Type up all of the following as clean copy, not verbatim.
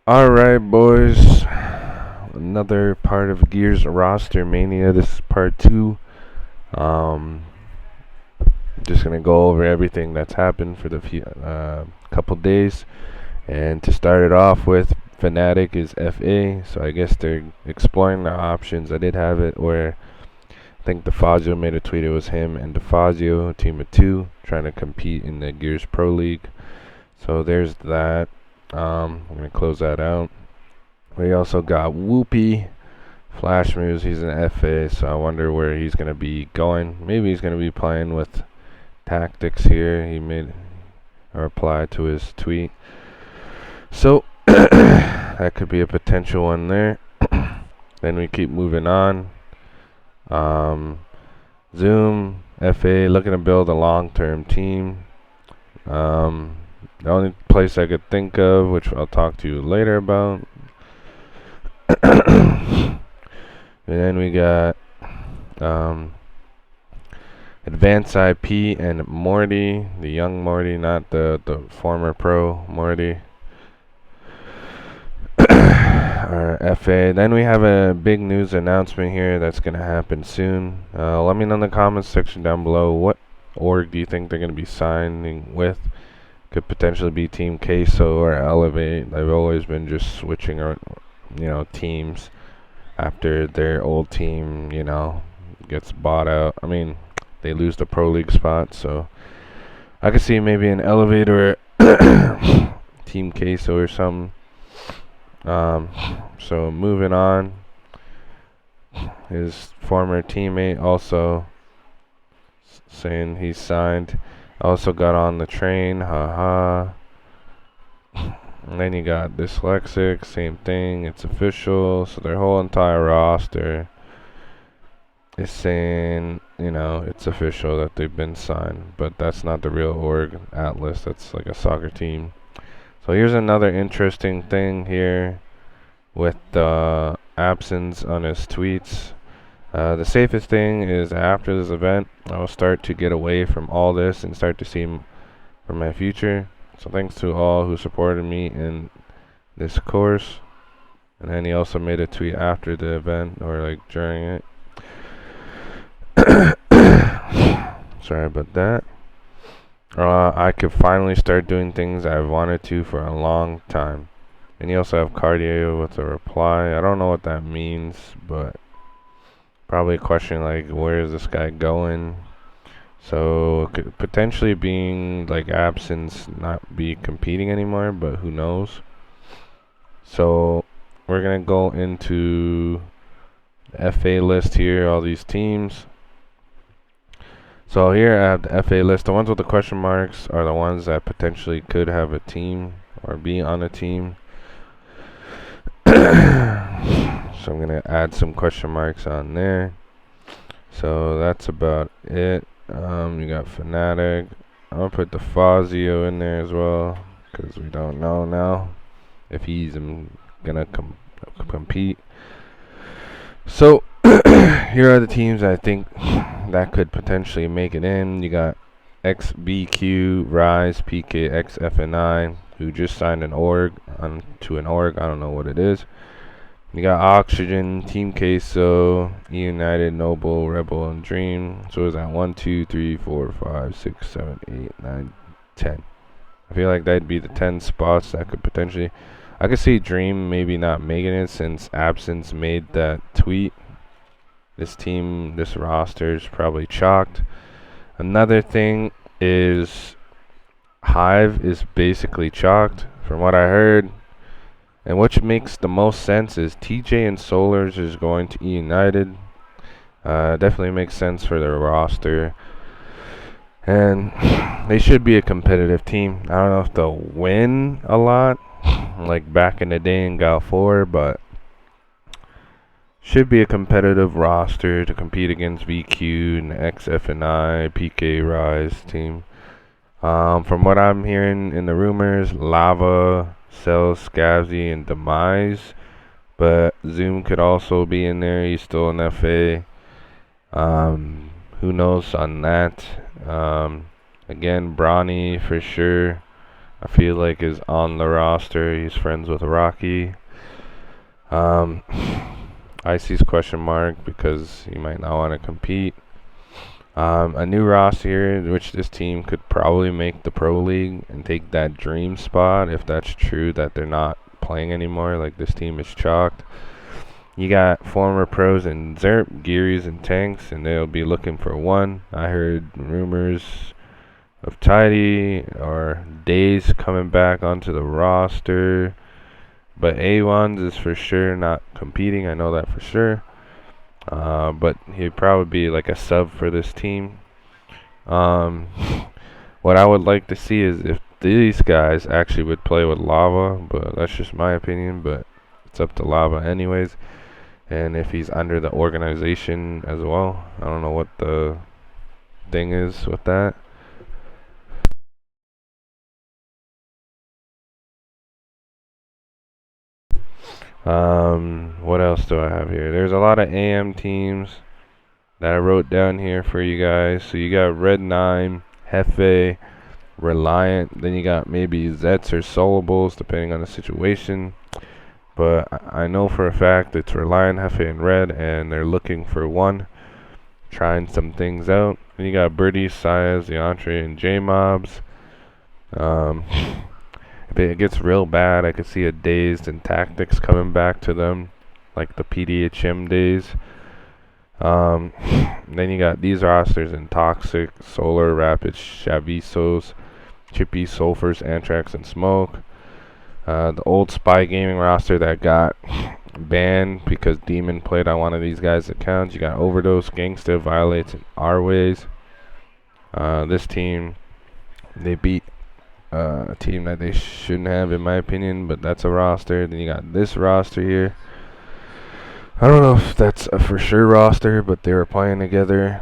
Alright, boys. Another part of Gears Rostermania. This is part 2. Um, just gonna go over everything that's happened for the couple days. And to start it off with, Fnatic is FA, so I guess they're exploring their options. I did have it where I think DeFazio made a tweet. It was him and DeFazio, a team of 2, trying to compete in the Gears Pro League. So there's that. I'm gonna close that out. We also got Whoopi Flash Moves. He's an FA, so I wonder where he's going to be going. Maybe he's going to be playing with tactics here. He made a reply to his tweet. So, that could be a potential one there. Then we keep moving on. Zoom, FA, looking to build a long-term team. The only place I could think of, which I'll talk to you later about. And then we got Advanced IP and Morty, the young Morty, not the former pro Morty. Or FA. Then we have a big news announcement here that's going to happen soon. Let me know in the comments section down below, what org do you think they're going to be signing with? Could potentially be Team Queso or Elevate. They've always been just switching around, teams after their old team, gets bought out. I mean, they lose the Pro League spot, so I could see maybe an Elevator Team Queso or something. So moving on, his former teammate also saying he's signed. Also got on the train, haha. And then you got Dyslexic, same thing, it's official. So their whole entire roster is saying, it's official that they've been signed. But that's not the real org, Atlas, that's like a soccer team. So here's another interesting thing here with the absence on his tweets. The safest thing is after this event, I will start to get away from all this and start to see for my future. So thanks to all who supported me in this course. And then he also made a tweet after the event, or like during it. Sorry about that. I could finally start doing things I've wanted to for a long time. And you also have Cardio with a reply. I don't know what that means, but probably a question like, where is this guy going? So could potentially being like absence, not be competing anymore, but who knows. So we're gonna go into the FA list here, all these teams. So here I have the FA list. The ones with the question marks are the ones that potentially could have a team or be on a team. So I'm gonna add some question marks on there. So that's about it. You got Fnatic. I'm gonna put DeFazio in there as well, because we don't know now if he's gonna compete. So here are the teams I think that could potentially make it in. You got XBQ, Rise, PK, XFNI, who just signed an org to an org. I don't know what it is. You got Oxygen, Team Queso, E United, Noble, Rebel, and Dream. So is that 1, 2, 3, 4, 5, 6, 7, 8, 9, 10. I feel like that'd be the 10 spots that could potentially. I could see Dream maybe not making it since Absence made that tweet. This team, this roster is probably chalked. Another thing is Hive is basically chalked from what I heard. And which makes the most sense is TJ and Solars is going to E United. Definitely makes sense for their roster. And they should be a competitive team. I don't know if they'll win a lot, like back in the day in Gal 4, but should be a competitive roster to compete against VQ and XFNI, PK Rise team. From what I'm hearing in the rumors, Lava, Cells, Scavsy, and Demise, but Zoom could also be in there. He's still an FA. who knows on that. Again, Bronny for sure. I feel like is on the roster. He's friends with Rocky. Icy's question mark because he might not want to compete. A new roster here, which this team could probably make the Pro League and take that dream spot if that's true that they're not playing anymore. Like this team is chalked. You got former pros in Zerp, Gearys, and Tanks, and they'll be looking for one. I heard rumors of Tidy or Days coming back onto the roster. But A1s is for sure not competing. I know that for sure. But he'd probably be like a sub for this team. What I would like to see is if these guys actually would play with Lava, but that's just my opinion. But it's up to Lava anyways. And if he's under the organization as well. I don't know what the thing is with that. What else do I have here? There's a lot of AM teams that I wrote down here for you guys. So you got Red 9, Hefe, Reliant. Then you got maybe Zets or Solables, depending on the situation. But I know for a fact it's Reliant, Hefe, and Red, and they're looking for one, trying some things out. Then you got Birdie, Sias, the Entree, and J-Mobs. If it gets real bad, I could see a Dazed and Tactics coming back to them, like the PDHM days. Then you got these rosters in Toxic, Solar, Rapid, Chavisos, Chippy, Sulfurs, Anthrax, and Smoke. The old Spy Gaming roster that got banned because Demon played on one of these guys' accounts. You got Overdose, Gangsta, Violates, and Arways. This team, they beat a team that they shouldn't have, in my opinion, but that's a roster. Then you got this roster here. I don't know if that's a for sure roster, but they were playing together.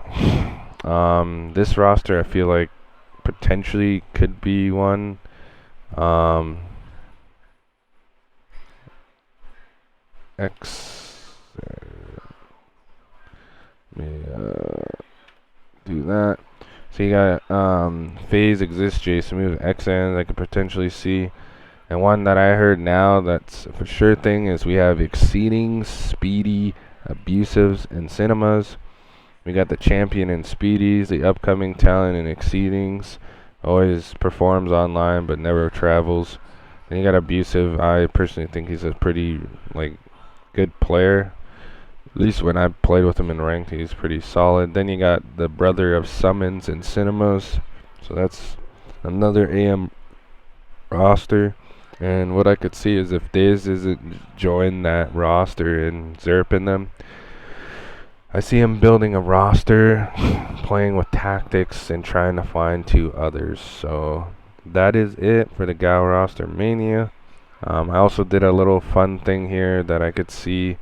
This roster, I feel like potentially could be one. Do that. So you got Phase, Exist, Jason Move, XN I could potentially see. And one that I heard now that's a for sure thing is we have Exceedings, Speedy, Abusives, and Cinemas. We got the champion in Speedies, the upcoming talent in Exceedings. Always performs online but never travels. Then you got Abusive. I personally think he's a pretty good player. At least when I played with him in ranked, he's pretty solid. Then you got the brother of Summons and Cinemas. So that's another AM roster. And what I could see is if Diz isn't join that roster and Zerping them, I see him building a roster, playing with tactics, and trying to find two others. So that is it for the Gal Rostermania. I also did a little fun thing here that I could see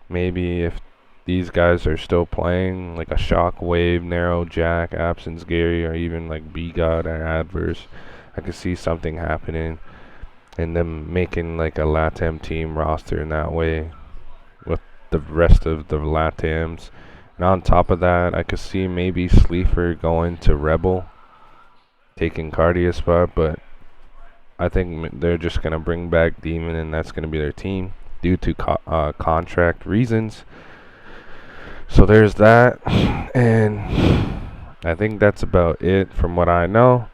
maybe if these guys are still playing, like a Shockwave, Narrow Jack, Absence Gary, or even like B-God or Adverse. I could see something happening and them making like a LATAM team roster in that way with the rest of the LATAMs. And on top of that, I could see maybe Sleeper going to Rebel, taking Cardia's spot, but I think they're just going to bring back Demon and that's going to be their team due to contract reasons. So there's that, and I think that's about it from what I know.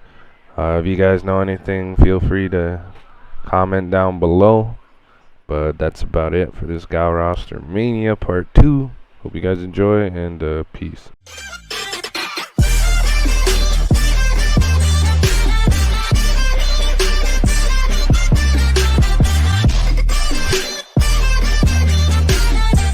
If you guys know anything, feel free to comment down below. But that's about it for this Gal Rostermania Part 2. Hope you guys enjoy, and peace.